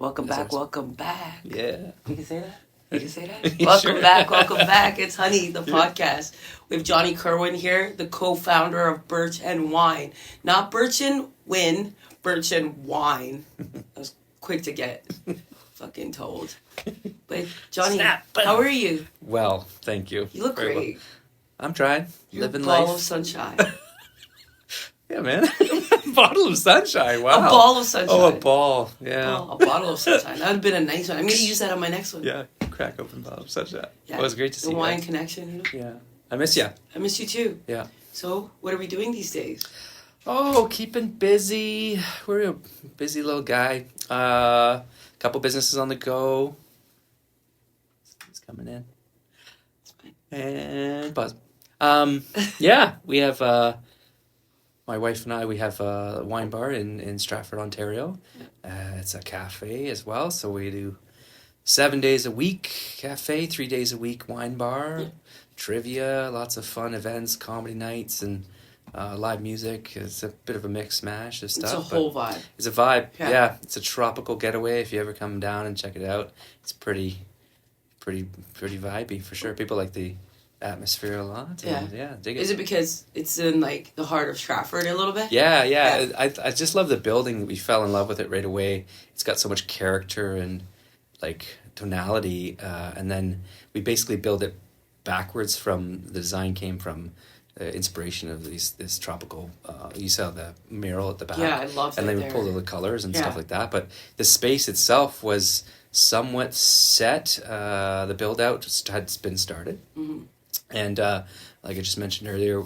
Welcome back, welcome back. Yeah. You can say that? You can say that? Welcome back, welcome back. It's Honey, the podcast. We have Jonny Kirwin here, the co-founder of BRCH WYN. Not BRCH WYN, BRCH WYN. I was quick to get fucking told. But Jonny, how are you? Well, thank you. You look Very great. Well. I'm trying. You're living a ball life. of sunshine. Yeah, man. Bottle of sunshine. Wow. A ball of sunshine. Oh, a ball. Yeah. Oh, a bottle of sunshine. That would have been a nice one. I'm going to use that on my next one. Yeah. Crack open bottle of sunshine. Yeah. It was great to see the you. wine connection. You know? Yeah. I miss you. I miss you too. Yeah. So, what are we doing these days? Oh, keeping busy. We're a busy little guy. Couple businesses on the go. It's coming in. It's fine. And buzz. Yeah, we have my wife and I. We have a wine bar in Stratford, Ontario. It's a cafe as well, so we do 7 days a week cafe, 3 days a week wine bar, trivia, lots of fun events, comedy nights, and live music. It's a bit of a mix mash of stuff. It's a whole vibe. It's a vibe. Yeah, it's a tropical getaway. If you ever come down and check it out, it's pretty vibey for sure. People like the atmosphere a lot. Yeah, dig it. Is it because it's in like the heart of Stratford a little bit? Yeah. I just love the building. We fell in love with it right away. It's got so much character and like tonality, and then we basically build it backwards from the design came from the inspiration of this tropical. You saw the mural at the back. Yeah, I love that. And then we pulled all the colors and stuff like that. But the space itself was somewhat set. The build out had been started. Mm-hmm. And like I just mentioned earlier,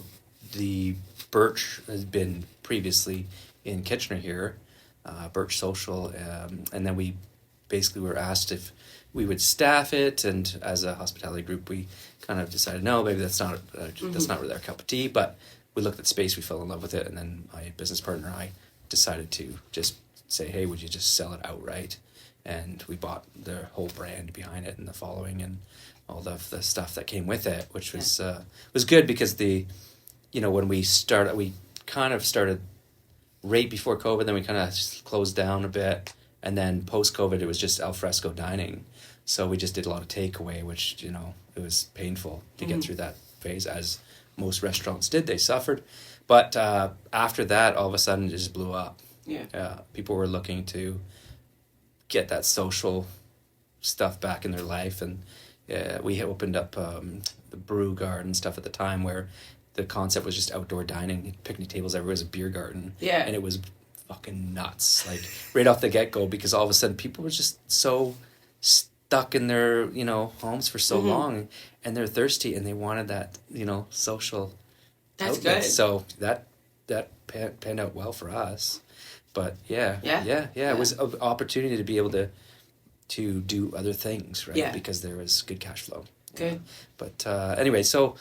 the BRCH has been previously in Kitchener here, BRCH Social, and then we basically were asked if we would staff it, and as a hospitality group, we kind of decided no, maybe that's not really our cup of tea. But we looked at space, we fell in love with it, and then my business partner and I decided to just say, hey, would you just sell it outright? And we bought the whole brand behind it and the following and all the stuff that came with it, which was good because when we started, we kind of started right before COVID, then we kind of closed down a bit, and then post-COVID it was just al fresco dining, so we just did a lot of takeaway, which it was painful to get through that phase, as most restaurants did. They suffered, but after that, all of a sudden it just blew up. People were looking to get that social stuff back in their life, and we opened up the brew garden stuff at the time, where the concept was just outdoor dining, picnic tables everywhere, was a beer garden, and it was fucking nuts, like right off the get-go, because all of a sudden people were just so stuck in their homes for so long, and they're thirsty and they wanted that social outlet. Good. So that panned out well for us. But it was an opportunity to be able to do other things, right? Because there was good cash flow. Good. But anyway, so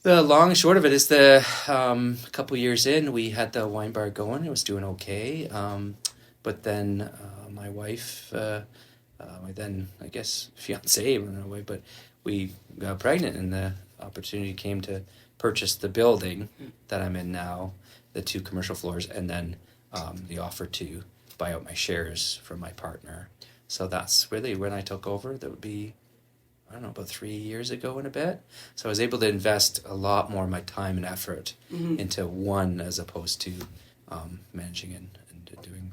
the long and short of it is a couple years in, we had the wine bar going. It was doing okay. But then my wife, my then, I guess, fiancée in a way, but we got pregnant, and the opportunity came to purchase the building that I'm in now, the 2 commercial floors, and then the offer to buy out my shares from my partner. So that's really when I took over. That would be, I don't know, about 3 years ago and a bit. So I was able to invest a lot more of my time and effort into one, as opposed to managing and doing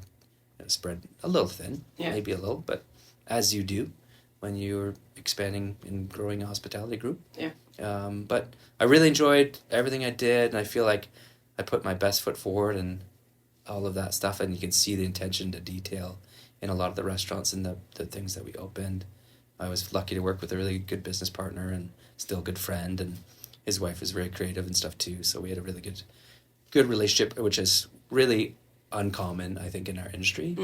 spread a little thin, maybe a little, but as you do when you're expanding and growing a hospitality group. But I really enjoyed everything I did, and I feel like I put my best foot forward and all of that stuff, and you can see the attention to detail in a lot of the restaurants and the things that we opened. I was lucky to work with a really good business partner and still a good friend, and his wife was very creative and stuff too, so we had a really good relationship, which is really uncommon, I think, in our industry.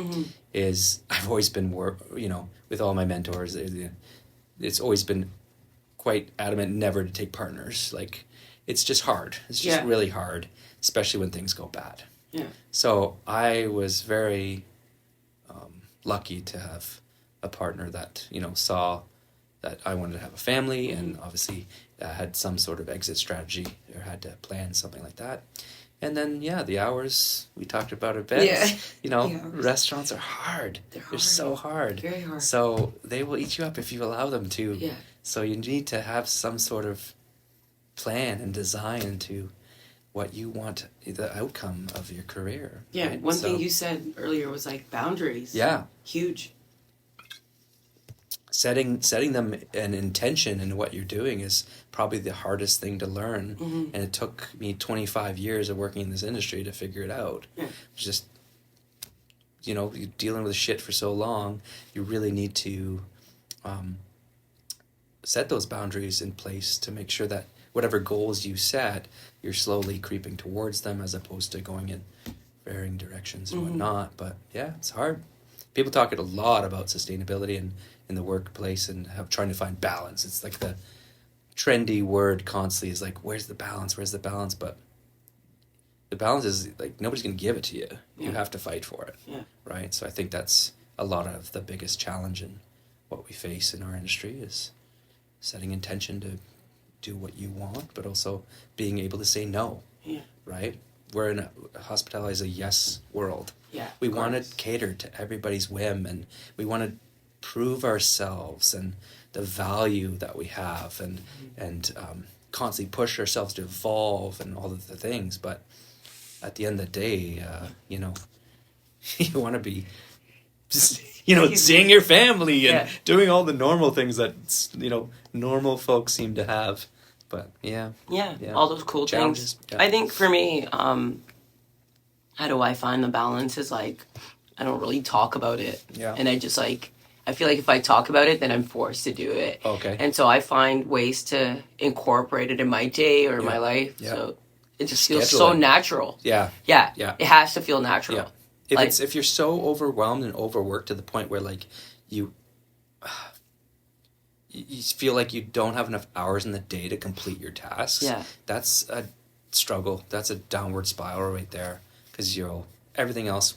Is I've always been with all my mentors, it's always been quite adamant never to take partners. Like, it's just hard. It's just really hard, especially when things go bad. So I was very lucky to have a partner that saw that I wanted to have a family, and obviously had some sort of exit strategy or had to plan something like that. And then, the hours, we talked about a bit. Yeah. You know, restaurants are hard. They're so hard. Very hard. So they will eat you up if you allow them to. Yeah. So you need to have some sort of plan and design to what you want, the outcome of your career. Yeah. Right? One thing you said earlier was like boundaries. Yeah. Huge. Setting them an intention in what you're doing is probably the hardest thing to learn. Mm-hmm. And it took me 25 years of working in this industry to figure it out. Yeah. It's just, you're dealing with shit for so long, you really need to set those boundaries in place to make sure that whatever goals you set, you're slowly creeping towards them as opposed to going in varying directions and whatnot. But yeah, it's hard. People talk a lot about sustainability and in the workplace and trying to find balance. It's like the trendy word constantly is like, where's the balance? But the balance is like, nobody's going to give it to you. Yeah. You have to fight for it. Yeah. Right? So I think that's a lot of the biggest challenge in what we face in our industry is setting intention to do what you want, but also being able to say no. Yeah. Right? We're in hospitality is a yes world. Yeah. We want to cater to everybody's whim, and we want to prove ourselves and the value that we have, and constantly push ourselves to evolve and all of the things. But at the end of the day, you want to be just, seeing your family and doing all the normal things that, normal folks seem to have. But yeah, all those cool things. Yeah. I think for me, how do I find the balance is like, I don't really talk about it. Yeah. And I just like, I feel like if I talk about it, then I'm forced to do it. Okay. And so I find ways to incorporate it in my day or my life. Yeah. So it just feels so natural. Yeah. Yeah. Yeah. It has to feel natural. Yeah. If you're so overwhelmed and overworked to the point where like you feel like you don't have enough hours in the day to complete your tasks, that's a struggle. That's a downward spiral right there, because everything else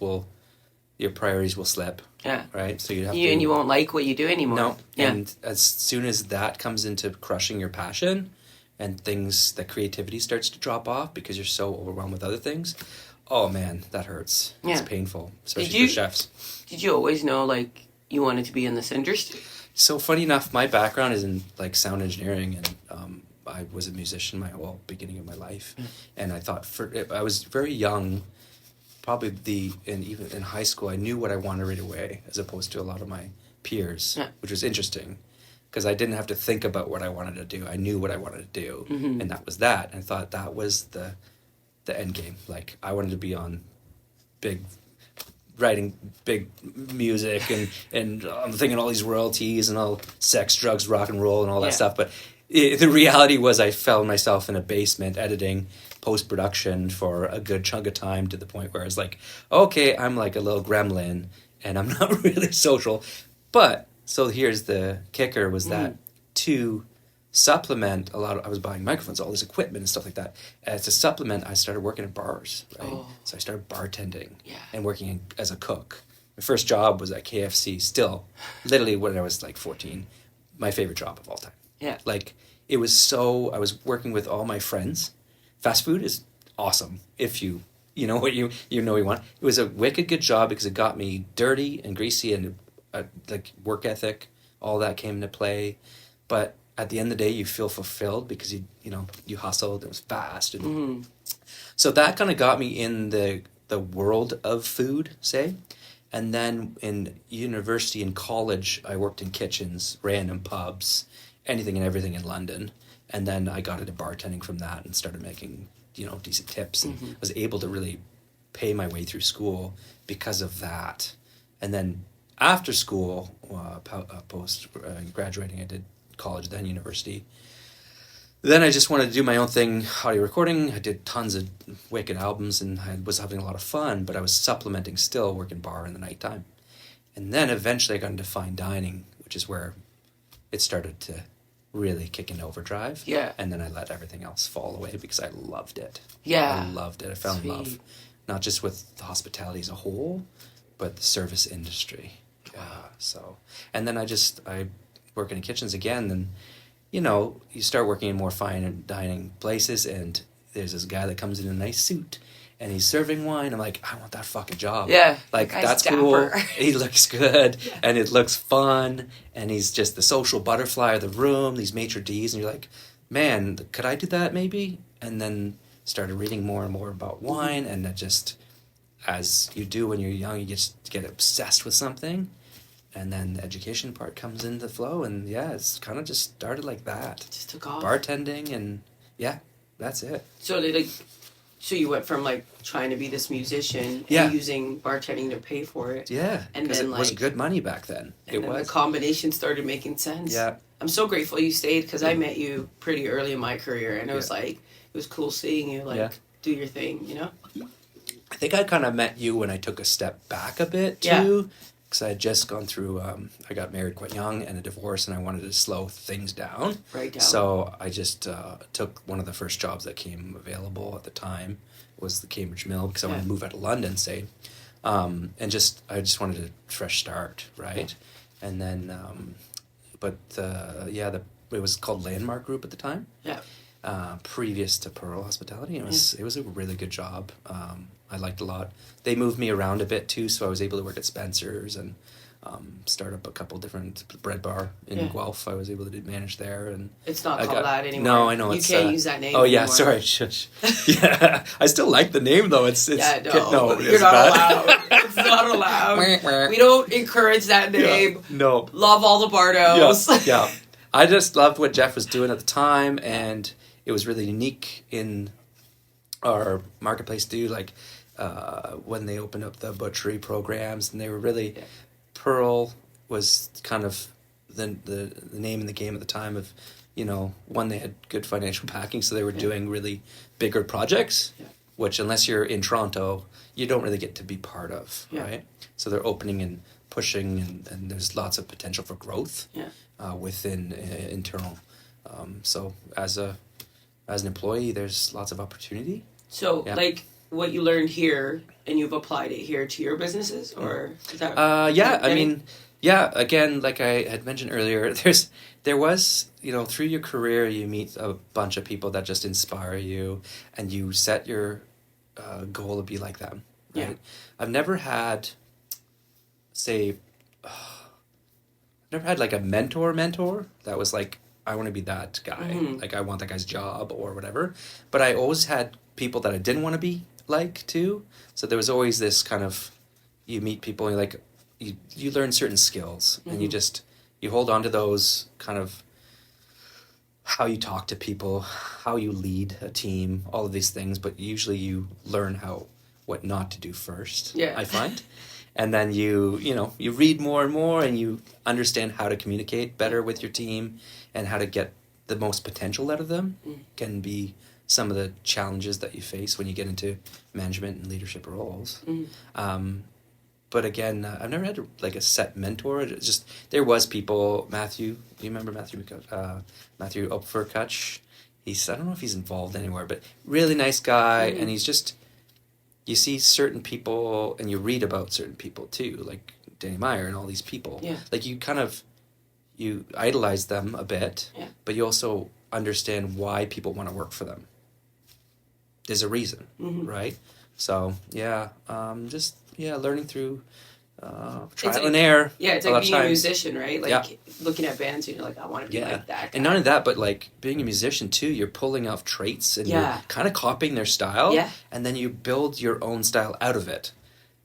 your priorities will slip. Yeah. Right? So you have to... And you won't like what you do anymore. No. Yeah. And as soon as that comes into crushing your passion and the creativity starts to drop off because you're so overwhelmed with other things, oh man, that hurts. Yeah. It's painful, especially for chefs. Did you always know like you wanted to be in this industry? So funny enough, my background is in like sound engineering, and I was a musician beginning of my life. And I thought I was very young. Probably even in high school, I knew what I wanted right away, as opposed to a lot of my peers, which was interesting, because I didn't have to think about what I wanted to do. I knew what I wanted to do, and that was that. And I thought that was the end game. Like, I wanted to be on writing big music, and I'm thinking all these royalties and all sex, drugs, rock and roll, and all that stuff. But the reality was I found myself in a basement editing post-production for a good chunk of time, to the point where I was like, okay, I'm like a little gremlin and I'm not really social. But so here's the kicker, was that to supplement I was buying microphones, all this equipment and stuff like that. To supplement, I started working at bars, right? Oh. So I started bartending and working as a cook. My first job was at KFC, still, literally when I was like 14. My favorite job of all time. Yeah. Like, I was working with all my friends. Fast food is awesome if you know what you want. It was a wicked good job because it got me dirty and greasy, and like work ethic, all that came into play. But at the end of the day, you feel fulfilled because you hustled. It was fast, and so that kind of got me in the world of food, say. And then in university and college, I worked in kitchens, random pubs, anything and everything in London. And then I got into bartending from that and started making, decent tips, and was able to really pay my way through school because of that. And then after school, post graduating, I did college, then university. Then I just wanted to do my own thing, audio recording. I did tons of wicked albums, and I was having a lot of fun, but I was supplementing still, working bar in the nighttime. And then eventually I got into fine dining, which is where it started to really kick in overdrive. Yeah. And then I let everything else fall away because I loved it. Yeah. I loved it. I fell in love, not just with the hospitality as a whole, but the service industry. So, and then I work in kitchens again, and you start working in more fine dining places, and there's this guy that comes in a nice suit, and he's serving wine. I'm like, I want that fucking job. Yeah. Like, That guy's that's dapper. cool. He looks good, and it looks fun, and he's just the social butterfly of the room, these maitre d's, and you're like, man, could I do that maybe? And then started reading more and more about wine, and it just, as you do when you're young, you just get obsessed with something, and then the education part comes into flow, and yeah, it's kind of just started like that. Just took off. Bartending, and yeah, that's it. So you went from like trying to be this musician Yeah. and using bartending to pay for it. Yeah, And because then, it was like- good money back then. And It then was. the combination started making sense. Yeah. I'm so grateful you stayed because I met you pretty early in my career, and it was Yeah. like, it was cool seeing you like Yeah. do your thing, you know? I think I kind of met you when I took a step back a bit Yeah. too, because I had just gone through. I got married quite young and a divorce, and I wanted to slow things down. Right down. So I just took one of the first jobs that came available at the time was the Cambridge Mill, because I wanted to move out of London, say, and I just wanted a fresh start, right? And then, it was called Landmark Group at the time. Yeah. Previous to Pearl Hospitality. It was a really good job. I liked a lot. They moved me around a bit too, so I was able to work at Spencer's and start up a couple different bread bar in Guelph. I was able to manage there, and It's not called that anymore. No, I know You it's. can't use that name Oh yeah, anymore. sorry. Shush. Yeah, I still like the name though. It's Yeah, no, you're it's not bad. allowed. It's not allowed. We don't encourage that name. Yeah, no. Love all the Bardos. Yeah. I just loved what Jeff was doing at the time, and it was really unique in our marketplace too. Like when they opened up the butchery programs, and they were really Pearl was kind of the name in the game at the time of, one, they had good financial backing, so they were doing really bigger projects, which unless you're in Toronto, you don't really get to be part of, right? So they're opening and pushing, and there's lots of potential for growth within internal. So as an employee, there's lots of opportunity. So, like, what you learned here, and you've applied it here to your businesses, or is that? Again, like I had mentioned earlier, there was, through your career, you meet a bunch of people that just inspire you, and you set your goal to be like them. Right? Yeah. I've never had, like a mentor that was like, I want to be that guy. Like, I want that guy's job or whatever. But I always had people that I didn't want to be like too. So there was always this kind of, you meet people and you're like, you learn certain skills, and you hold on to those, kind of how you talk to people, how you lead a team, all of these things. But usually you learn what not to do first, I find. And then you read more and more, and you understand how to communicate better with your team and how to get the most potential out of them. Can be some of the challenges that you face when you get into management and leadership roles. But again, I've never had like a set mentor. It's just, there was people, Matthew, do you remember Matthew Opferkutch? I don't know if he's involved anywhere, but really nice guy. And he's just, you see certain people and you read about certain people too, like Danny Meyer and all these people. Yeah. Like you idolize them a bit, but you also understand why people want to work for them. There's a reason, right? So learning through trial and error. Yeah, it's like being a musician, right? Like looking at bands and you're like, I want to be like that guy. And not only that, but like being a musician too, you're pulling off traits and you're kind of copying their style. Yeah. And then you build your own style out of it.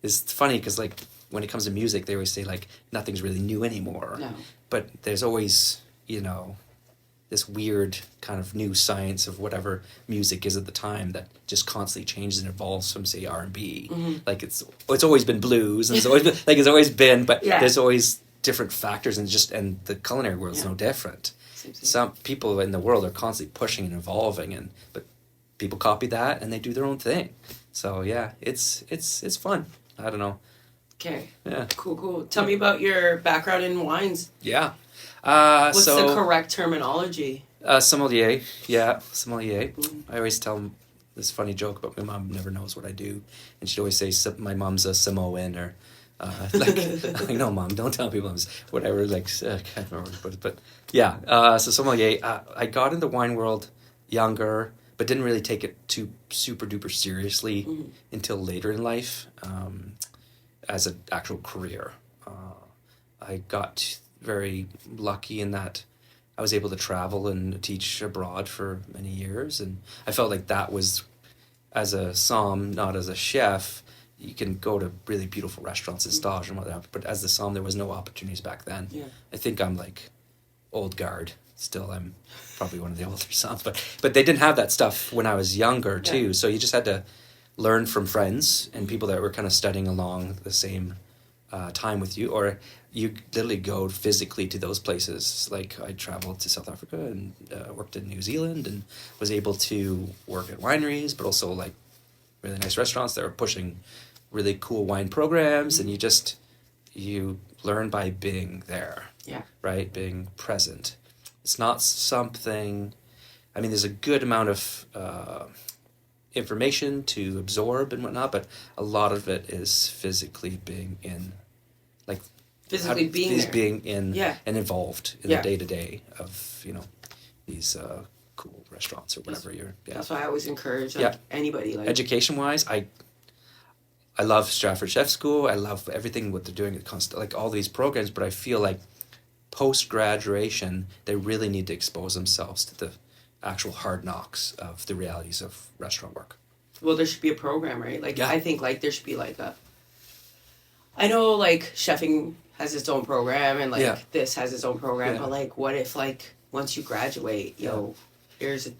It's funny because like when it comes to music, they always say like nothing's really new anymore. No. But there's always, this weird kind of new science of whatever music is at the time that just constantly changes and evolves from, say, R&B. Like it's always been blues, and it's always been, but there's always different factors, and the culinary world is no different. Some people in the world are constantly pushing and evolving, but people copy that and they do their own thing. So yeah, it's fun. I don't know. Okay. Yeah. Cool. Tell me about your background in wines. Yeah. What's the correct terminology? Sommelier. Yeah, sommelier. I always tell them this funny joke about my mom never knows what I do, and she'd always say my mom's a Samoan, or like no, mom, don't tell people I'm whatever. Like I can't remember, but yeah. So sommelier. I got into the wine world younger, but didn't really take it too super duper seriously until later in life as an actual career. I got very lucky in that I was able to travel and teach abroad for many years, and I felt like that was, as a somm, not as a chef, you can go to really beautiful restaurants and stage and whatnot, but as the somm, there was no opportunities back then. Yeah. I think I'm like old guard. Still, I'm probably one of the older somms, but they didn't have that stuff when I was younger too. So you just had to learn from friends and people that were kind of studying along the same time with you, or you literally go physically to those places. Like I traveled to South Africa and worked in New Zealand and was able to work at wineries, but also like really nice restaurants that were pushing really cool wine programs, and you learn by being there. Yeah. Right? Being present. It's not something, I mean, there's a good amount of information to absorb and whatnot, but a lot of it is physically being in, like, being in and involved in the day-to-day of, these cool restaurants or whatever That's why I always encourage anybody. Like, education-wise, I love Stratford Chef School. I love everything what they're doing, like all these programs, but I feel like post-graduation, they really need to expose themselves to the actual hard knocks of the realities of restaurant work. Well, there should be a program, right? Like, I think, like, there should be, like, I know, like, chefing has its own program, and, like, this has its own program, but, like, what if, like, once you graduate, here's a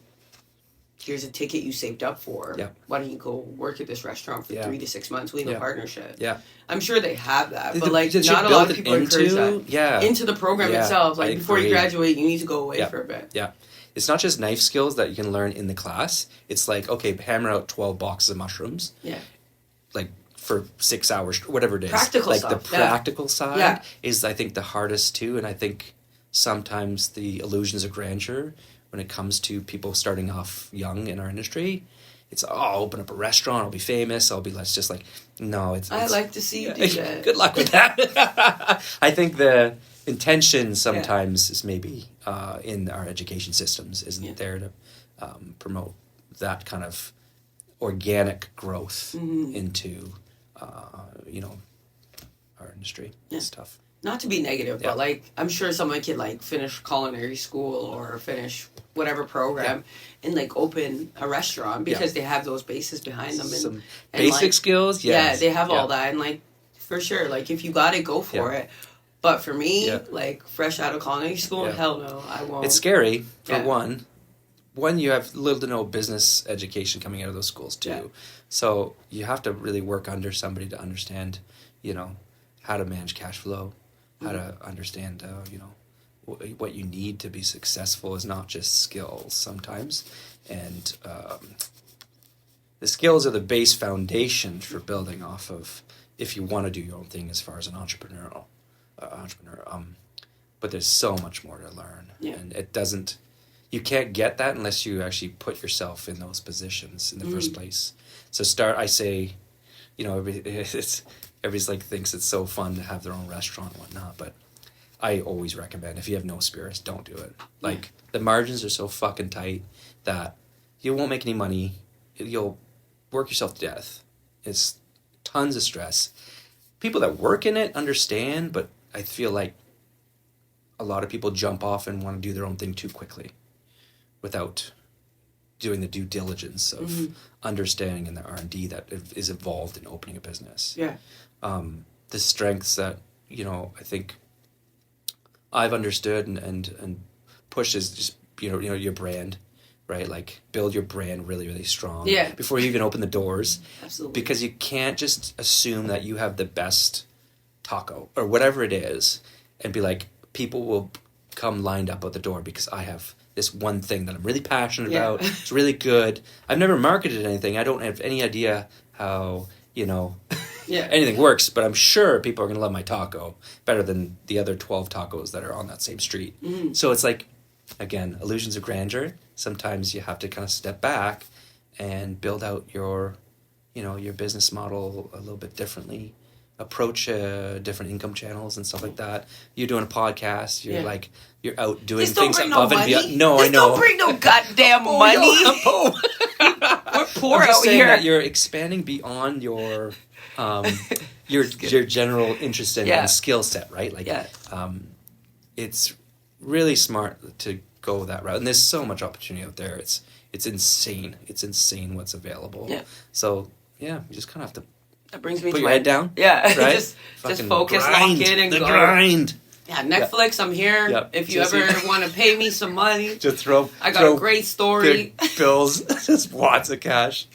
ticket you saved up for. Yeah. Why don't you go work at this restaurant for 3 to 6 months? We have a partnership. Yeah. I'm sure they have that, but like not a lot of people encourage that into the program itself. Like before you graduate, you need to go away for a bit. Yeah. It's not just knife skills that you can learn in the class. It's like, okay, hammer out 12 boxes of mushrooms. Yeah. Like for 6 hours, whatever it is. Practical like stuff. The practical side is, I think, the hardest too. And I think sometimes the illusions of grandeur when it comes to people starting off young in our industry, it's, I'll open up a restaurant, I'll be famous, I'll be less just like, no. It's I like to see you do that. Good luck with that. I think the intention sometimes is maybe in our education systems isn't there to promote that kind of organic growth into, our industry. Yeah. It's tough. Not to be negative, but like I'm sure someone could like finish culinary school or finish whatever program and like open a restaurant because they have those bases behind them and some basic like, skills. Yeah, they have all that, and like for sure, like if you got it, go for it. But for me, like fresh out of culinary school, hell no, I won't. It's scary for one. One, you have little to no business education coming out of those schools too, so you have to really work under somebody to understand, how to manage cash flow. How to understand, what you need to be successful is not just skills sometimes. And the skills are the base foundation for building off of if you want to do your own thing as far as an entrepreneur. But there's so much more to learn. Yeah. And you can't get that unless you actually put yourself in those positions in the first place. So I say, everybody's like thinks it's so fun to have their own restaurant and whatnot, but I always recommend if you have no spirits, don't do it. Like the margins are so fucking tight that you won't make any money. You'll work yourself to death. It's tons of stress. People that work in it understand, but I feel like a lot of people jump off and want to do their own thing too quickly without doing the due diligence of understanding and the R&D that is involved in opening a business. Yeah. The strengths that, I think I've understood and pushed is just, your brand, right? Like build your brand really, really strong before you even open the doors. Absolutely. Because you can't just assume that you have the best taco or whatever it is and be like, people will come lined up at the door because I have this one thing that I'm really passionate about. It's really good. I've never marketed anything. I don't have any idea how, anything works, but I'm sure people are going to love my taco better than the other 12 tacos that are on that same street. So it's like, again, illusions of grandeur. Sometimes you have to kind of step back and build out your, your business model a little bit differently. approach different income channels and stuff like that. You're doing a podcast. You're like you're out doing Just don't things bring above no and money. beyond. No, Just I know. Don't bring no goddamn money. We're poor I'm just out saying here. that you're expanding beyond your your general interest and skill set, right? Like, it's really smart to go that route, and there's so much opportunity out there. It's insane. It's insane what's available. Yeah. So you just kind of have to. That brings me put to your head down. Yeah. Right. just focus, lock in, and the go. grind. Yeah, Netflix. I'm here. Yep. If you ever want to pay me some money, just throw. I got a great story. Bills, just lots of cash.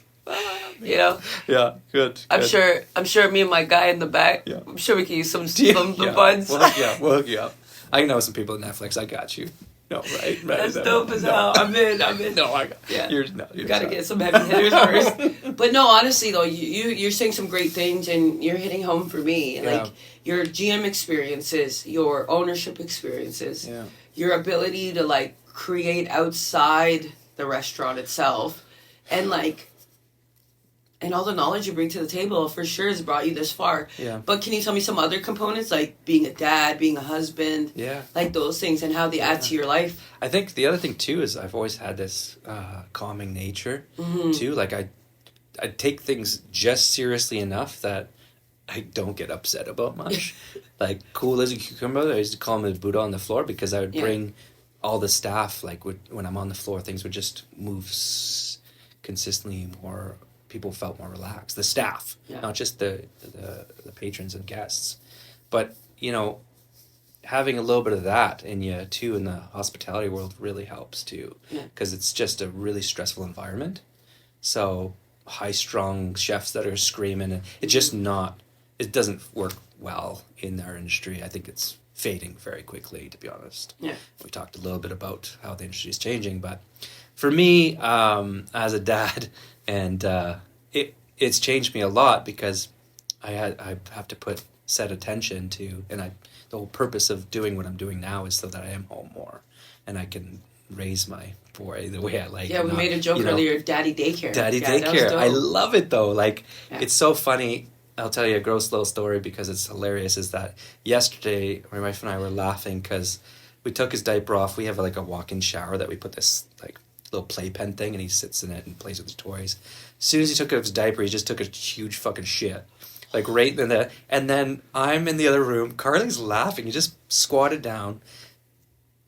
You know. Yeah, good. I'm sure. Me and my guy in the back. Yeah. I'm sure we can use some the buns. We'll hook you up. I know some people at Netflix. I got you. No, right. That's dope as hell. I'm in. No, I got. Yeah. You're gotta get some heavy hitters first. But no, honestly though, you're saying some great things, and you're hitting home for me. Like your GM experiences, your ownership experiences, your ability to like create outside the restaurant itself, and like. And all the knowledge you bring to the table for sure has brought you this far. Yeah. But can you tell me some other components, like being a dad, being a husband, like those things, and how they add to your life? I think the other thing too is I've always had this calming nature too. Like I take things just seriously enough that I don't get upset about much. Like cool as a cucumber, I used to call him a Buddha on the floor because I would bring all the staff. Like when I'm on the floor, things would just move consistently more. People felt more relaxed. The staff, not just the patrons and guests, but having a little bit of that in you too in the hospitality world really helps too, because it's just a really stressful environment. So high-strung chefs that are screaming, and it's just not. It doesn't work well in our industry. I think it's fading very quickly, to be honest. Yeah, we talked a little bit about how the industry is changing, but for me, as a dad. And it's changed me a lot because I have to set attention to, and the whole purpose of doing what I'm doing now is so that I am home more, and I can raise my boy the way I like. Yeah, we made a joke earlier, daddy daycare. Daddy daycare. I love it though. Like it's so funny. I'll tell you a gross little story because it's hilarious. Is that yesterday my wife and I were laughing because we took his diaper off. We have like a walk-in shower that we put this like little playpen thing, and he sits in it and plays with his toys. As soon as he took off his diaper, he just took a huge fucking shit, like right in the. And then I'm in the other room. Carly's laughing. He just squatted down,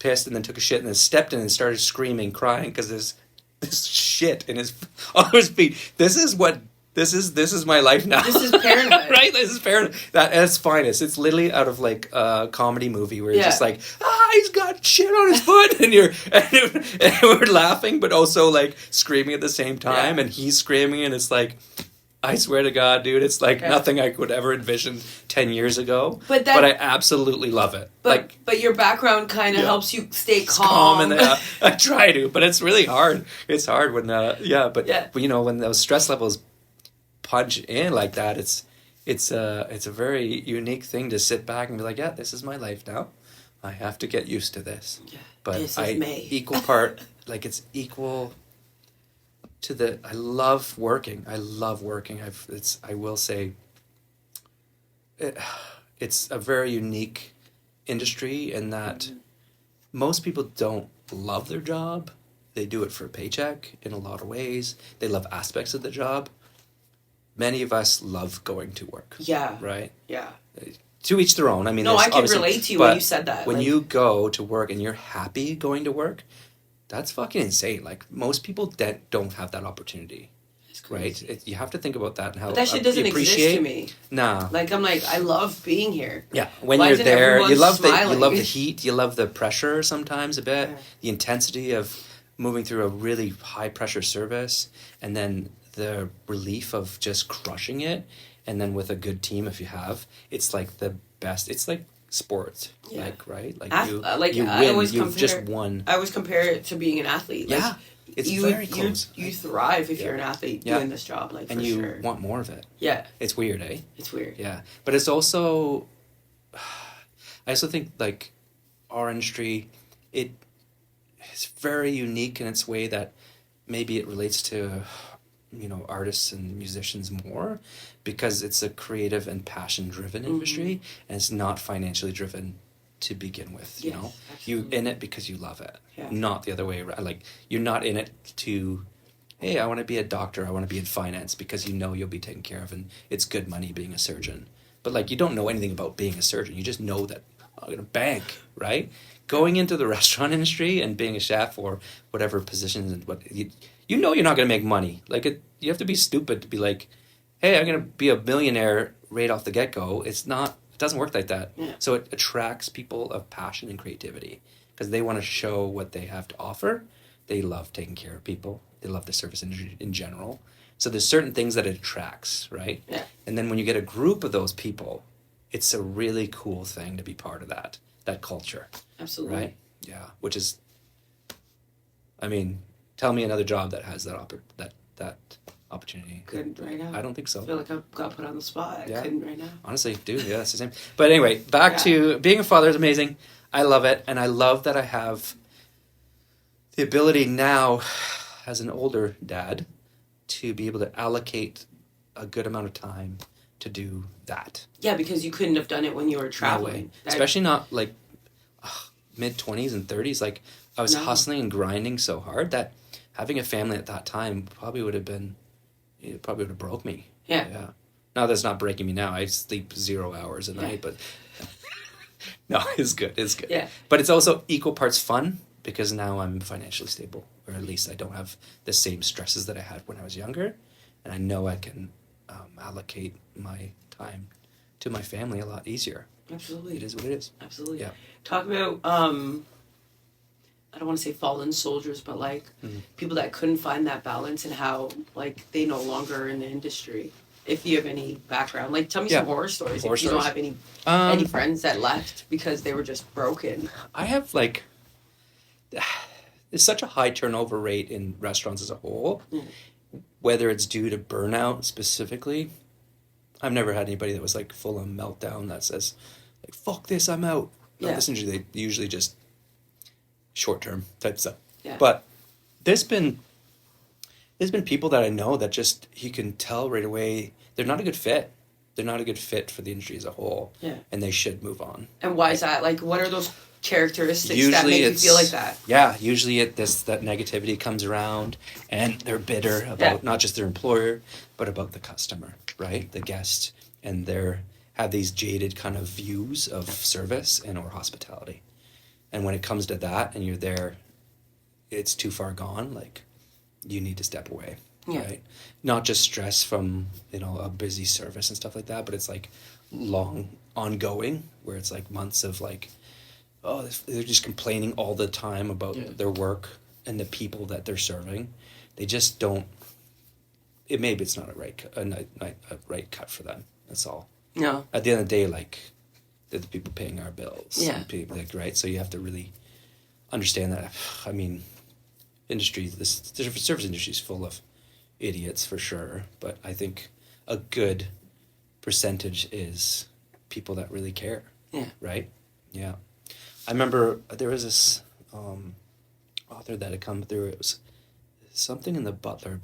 pissed, and then took a shit, and then stepped in and started screaming, crying because there's this shit in his on his feet. This is my life now. This is parenthood. Right? This is parenthood. At its finest. It's literally out of like a comedy movie where it's just like, he's got shit on his foot, and we're laughing, but also like screaming at the same time, and he's screaming, and it's like, I swear to God, dude, it's like nothing I could ever envision 10 years ago. But I absolutely love it. But your background kind of helps you stay calm. And I try to, but it's really hard. It's hard when when those stress levels punch in like that, it's a very unique thing to sit back and be like, this is my life now. I have to get used to this. Yeah, but equal part, like it's equal to I love working. I will say it's a very unique industry in that most people don't love their job. They do it for a paycheck in a lot of ways. They love aspects of the job. Many of us love going to work. Yeah. Right? Yeah. To each their own. I mean, I can relate to you when you said that. When you go to work and you're happy going to work, that's fucking insane. Like, most people don't have that opportunity. Right? You have to think about that and how. But that shit doesn't exist to me. Nah. Like, I'm like, I love being here. Yeah. When you're there, you love the heat, you love the pressure sometimes a bit, the intensity of moving through a really high pressure service, and then the relief of just crushing it, and then with a good team, if you have, it's like the best. It's like sports, like right, like you win. You've just won. I always compare it to being an athlete. Like, it's very close. You thrive if you're an athlete doing this job, like, and for you sure. want more of it. Yeah, it's weird, eh? It's weird. Yeah, but it's also. I also think like our industry, it's very unique in its way that maybe it relates to artists and musicians more, because it's a creative and passion driven industry, and it's not financially driven to begin with. Yes, You in it because you love it, Yeah. not the other way around. Like, you're not in it to, hey, I want to be a doctor, I want to be in finance, because you'll be taken care of and it's good money being a surgeon. But like, you don't know anything about being a surgeon. You just know that I'm gonna bank, right? Going into the restaurant industry and being a chef or whatever positions, and what you're not gonna make money. Like, you have to be stupid to be like, hey, I'm gonna be a millionaire right off the get go. It doesn't work like that. Yeah. So it attracts people of passion and creativity because they want to show what they have to offer. They love taking care of people. They love the service industry in general. So there's certain things that it attracts, right? Yeah. And then when you get a group of those people, it's a really cool thing to be part of that culture. Absolutely. Right? Yeah. Which is, I mean, tell me another job that has that opportunity. Couldn't right now. I don't think so. I feel like I got put on the spot. Yeah. I couldn't right now. Honestly, dude, yeah, it's the same. But anyway, back to being a father is amazing. I love it, and I love that I have the ability now, as an older dad, to be able to allocate a good amount of time to do that. Yeah, because you couldn't have done it when you were traveling. Especially not like mid-20s and 30s. Like, I was hustling and grinding so hard that having a family at that time probably would have broke me. Yeah. Now that's not breaking me now. I sleep 0 hours a night, but no, it's good. It's good. Yeah. But it's also equal parts fun because now I'm financially stable, or at least I don't have the same stresses that I had when I was younger, and I know I can allocate my time to my family a lot easier. Absolutely. It is what it is. Absolutely. Yeah. Talk about I don't want to say fallen soldiers, but like people that couldn't find that balance and how like they no longer are in the industry. If you have any background, like tell me some horror stories. If you don't have any friends that left because they were just broken. I have there's such a high turnover rate in restaurants as a whole, whether it's due to burnout specifically. I've never had anybody that was like full on meltdown that says like, fuck this, I'm out. No, this usually they usually just short term type stuff. Yeah. But there's been people that I know that just, you can tell right away they're not a good fit. They're not a good fit for the industry as a whole. Yeah. And they should move on. And why is that? Like, what are those characteristics that make you feel like that? Yeah, usually that negativity comes around and they're bitter about not just their employer, but about the customer, right? The guest. And have these jaded kind of views of service and or hospitality. And when it comes to that and you're there, it's too far gone, like, you need to step away, right? Not just stress from, a busy service and stuff like that, but it's like long ongoing where it's like months of like, oh, they're just complaining all the time about their work and the people that they're serving. They just don't, maybe it's not a right cut for them. That's all. No. At the end of the day, like, they're the people paying our bills. Yeah. People, like, right? So you have to really understand that. I mean, the service industry is full of idiots for sure, but I think a good percentage is people that really care. Yeah. Right? Yeah. I remember there was this author that had come through. It was something in the Butler.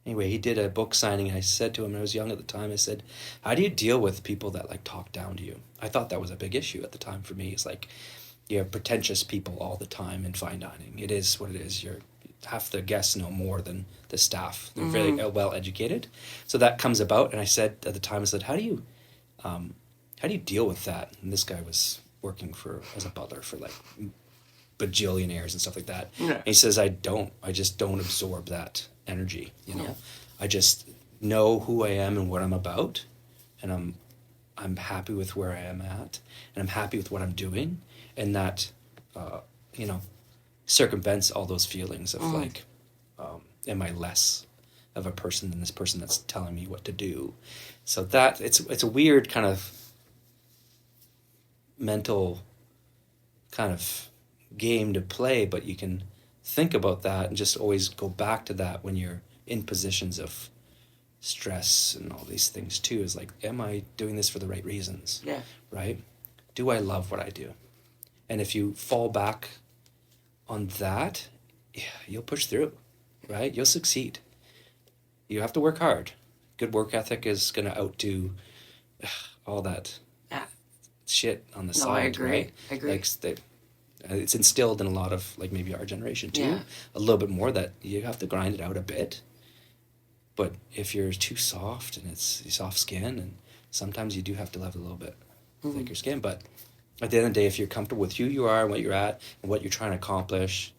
Anyway, he did a book signing, and I said to him, I was young at the time, I said, how do you deal with people that like talk down to you? I thought that was a big issue at the time for me. It's like, you have pretentious people all the time in fine dining. It is what it is. Half the guests know more than the staff. They're very well educated. So that comes about, and I said at the time, how do you deal with that? And this guy was working as a butler for like bajillionaires and stuff like that. Yeah. And he says, I just don't absorb that energy, I just know who I am and what I'm about, and I'm happy with where I am at, and I'm happy with what I'm doing, and that circumvents all those feelings of like, am I less of a person than this person that's telling me what to do? So that it's a weird kind of mental kind of game to play, but you can think about that and just always go back to that when you're in positions of stress and all these things too, is like, am I doing this for the right reasons? Yeah. Right? Do I love what I do? And if you fall back on that, you'll push through, right? You'll succeed. you have to work hard. Good work ethic is going to outdo all that shit on the side. I agree. Right? I agree. Like it's instilled in a lot of like maybe our generation too. Yeah. A little bit more that you have to grind it out a bit. But if you're too soft and it's soft skin, and sometimes you do have to have a little bit thicker skin. But at the end of the day, if you're comfortable with who you are and what you're at and what you're trying to accomplish,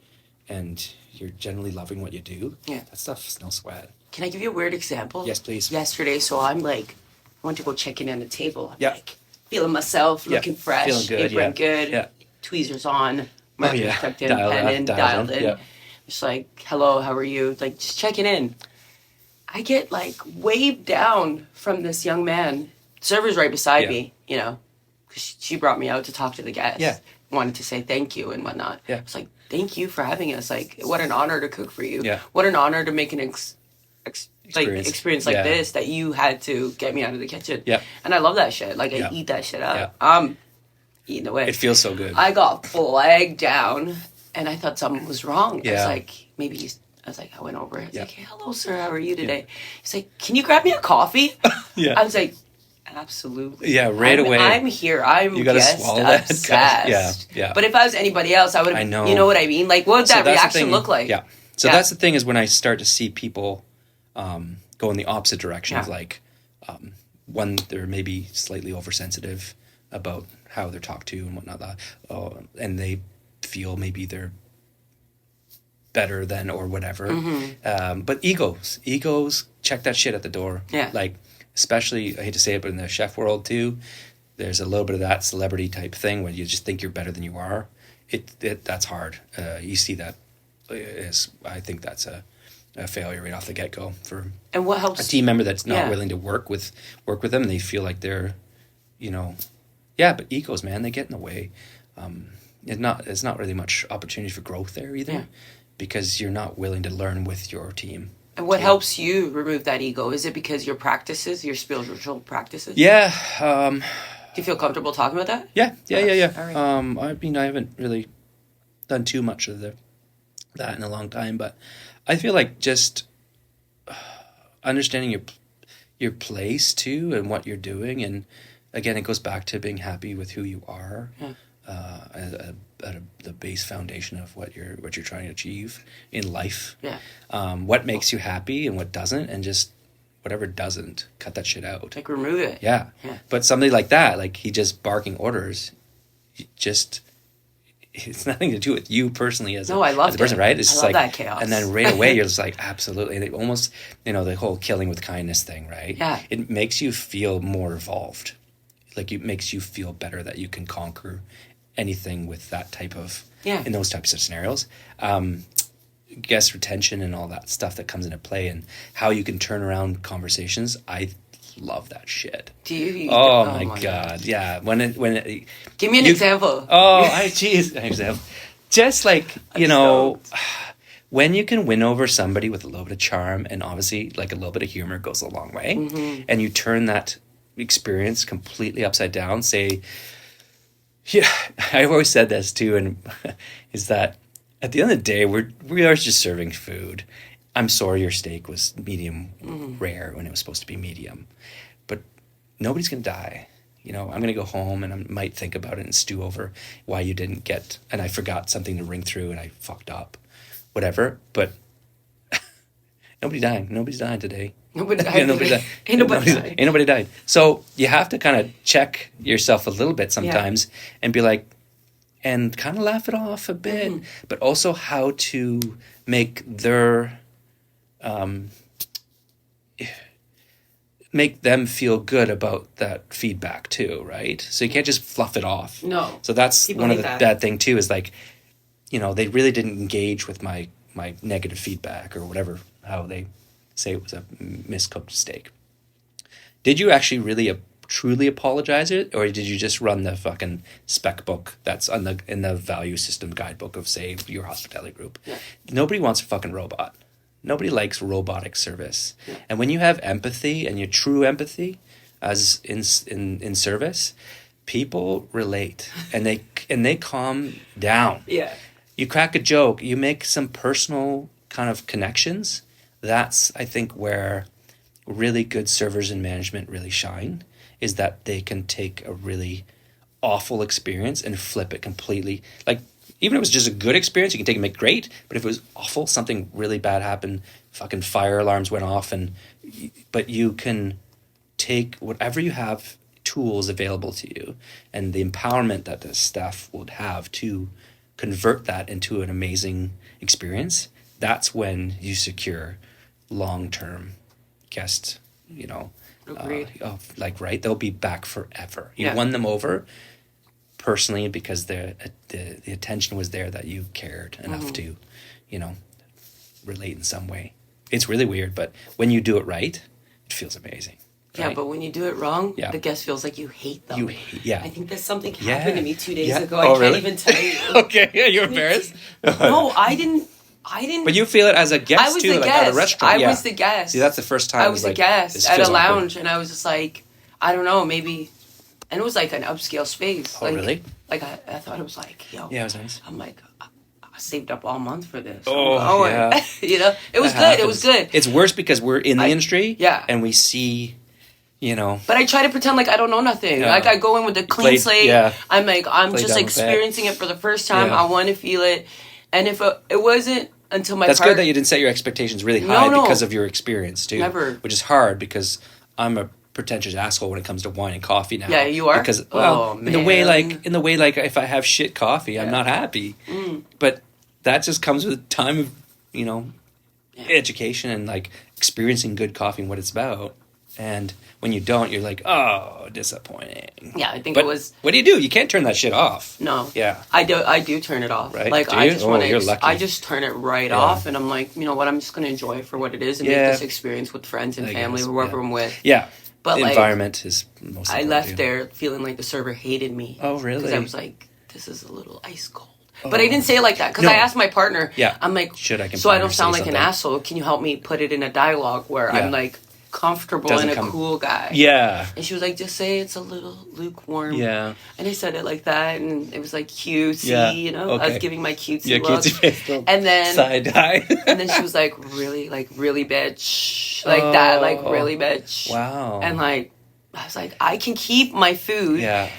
and you're generally loving what you do, that stuff's no sweat. Can I give you a weird example? Yes, please. Yesterday, so I'm like, I went to go check in on the table. I'm Yeah. like, feeling myself, looking fresh, feeling good, apron good, yeah. tweezers on, markers tucked in, pen in, dialed in. Yeah. Just like, hello, how are you? Like, just checking in. I get like waved down from this young man. Server's right beside me, you know, because she brought me out to talk to the guests. Yeah. Wanted to say thank you and whatnot. Yeah. It's like, thank you for having us. Like, what an honor to cook for you. Yeah. What an honor to make an experience like Yeah. this, that you had to get me out of the kitchen. Yeah. And I love that shit. Like, I eat that shit up. Eating away. It feels so good. I got flagged down, and I thought something was wrong. I Yeah. was like, I went over. I was like, hey, hello, sir. How are you today? He's like, can you grab me a coffee? Yeah. I was like, absolutely. Yeah, right away. I'm here. I'm You gotta guest swallow that. obsessed. Yeah. But if I was anybody else, I would have, I know. you know what I mean? Like, what would that that's the reaction thing. look like? Yeah. So that's the thing, is when I start to see people go in the opposite direction of like, one, they're maybe slightly oversensitive about how they're talked to and whatnot, and they feel maybe they're better than or whatever. But egos, check that shit at the door. Yeah. Like, especially, I hate to say it, but in the chef world too, there's a little bit of that celebrity type thing where you just think you're better than you are. That's hard. You see that I think that's a failure right off the get-go for And what helps a team member that's not willing to work with them, and they feel like they're, but egos, man, they get in the way. It's not really much opportunity for growth there either, because you're not willing to learn with your team. And what helps you remove that ego? Is it because your spiritual practices? Yeah. Do you feel comfortable talking about that? Yeah. All right. I mean, I haven't really done too much of that in a long time, but I feel like just understanding your place too and what you're doing, and again, it goes back to being happy with who you are. At the base foundation of what you're trying to achieve in life. Yeah. What makes you happy and what doesn't, and just whatever doesn't, cut that shit out. Like, remove it. Yeah. But somebody like that, like he just barking orders, it's nothing to do with you personally as a person, right? It's I love like that chaos. And then right away you're just like, absolutely. And it almost, the whole killing with kindness thing, right? Yeah. It makes you feel more evolved. Like, it makes you feel better that you can conquer anything with that type of, in those types of scenarios. Guest retention and all that stuff that comes into play, and how you can turn around conversations. I love that shit. Do you? Oh my God. Yeah. When it give me an example. An example. Just like, when you can win over somebody with a little bit of charm, and obviously like a little bit of humor goes a long way, and you turn that experience completely upside down. Say, I've always said this too, and is that at the end of the day, we are just serving food. I'm sorry your steak was medium rare when it was supposed to be medium, but nobody's gonna die. I'm gonna go home and I might think about it and stew over why you didn't get, and I forgot something to ring through and I fucked up, whatever. But nobody's dying today. Nobody died. Ain't nobody died. So you have to kind of check yourself a little bit sometimes and be like, and kind of laugh it off a bit, but also how to make their, make them feel good about that feedback too, right? So you can't just fluff it off. No. So that's one of the bad thing too, is like, they really didn't engage with my negative feedback or whatever, how they say it was a miscooked steak. Did you actually really truly apologize it, or did you just run the fucking spec book that's in the value system guidebook of, say, your hospitality group? Yeah. Nobody wants a fucking robot. Nobody likes robotic service. Yeah. And when you have empathy, and your true empathy as in service, people relate and they calm down. Yeah. You crack a joke, you make some personal kind of connections. that's, I think, where really good servers and management really shine, is that they can take a really awful experience and flip it completely. Like, even if it was just a good experience, you can take and make it great, but if it was awful, something really bad happened, fucking fire alarms went off, but you can take whatever you have, tools available to you, and the empowerment that the staff would have to convert that into an amazing experience. That's when you secure long-term guests, right? They'll be back forever. You won them over personally because the attention was there, that you cared enough to, relate in some way. It's really weird, but when you do it right, it feels amazing. Right? Yeah, but when you do it wrong, the guest feels like you hate them. I think there's something happened to me 2 days ago. I can't even tell you. Okay, yeah, you're embarrassed? No, I didn't. But you feel it as a guest, I was too, the like guest. at a restaurant. I was the guest. See, that's the first time. I was the guest at a lounge, and I was just like, I don't know, maybe. And it was like an upscale space. Oh, really? Like, I thought it was like, yo. Yeah, it was nice. I'm like, I saved up all month for this. Oh, yeah. It was good. It was good. It's worse because we're in the industry. Yeah. And we see, But I try to pretend like I don't know nothing. Yeah. Like, I go in with a clean slate. Yeah. I'm like, I'm just experiencing it for the first time. I want to feel it. And if it wasn't until my That's good that you didn't set your expectations really high because of your experience, too. Never. Which is hard because I'm a pretentious asshole when it comes to wine and coffee now. Yeah, you are? Because, man. in the way, like, if I have shit coffee, I'm not happy. But that just comes with time of, education and, like, experiencing good coffee and what it's about. And when you don't, you're like, oh, disappointing. Yeah, I think but it was. What do? You can't turn that shit off. No. Yeah. I do turn it off. Right? Like, do I you? just want you're lucky. I just turn it right off, and I'm like, you know what? I'm just gonna enjoy it for what it is and make this experience with friends and family, whoever I'm with. Yeah. But the environment is most. I left there feeling like the server hated me. Oh, really? Because I was like, this is a little ice cold. But I didn't say it like that because I asked my partner. Yeah. I'm like, so I don't sound like an asshole. Can you help me put it in a dialogue where I'm like comfortable and a cool guy? Yeah. And she was like, just say it's a little lukewarm. Yeah. And I said it like that, and it was like cutesy, Okay. I was giving my cutesy look. Cutesy face. And then side eye. And then she was like, really bitch, like that, like really bitch. Wow. And like, I was like, I can keep my food. Yeah.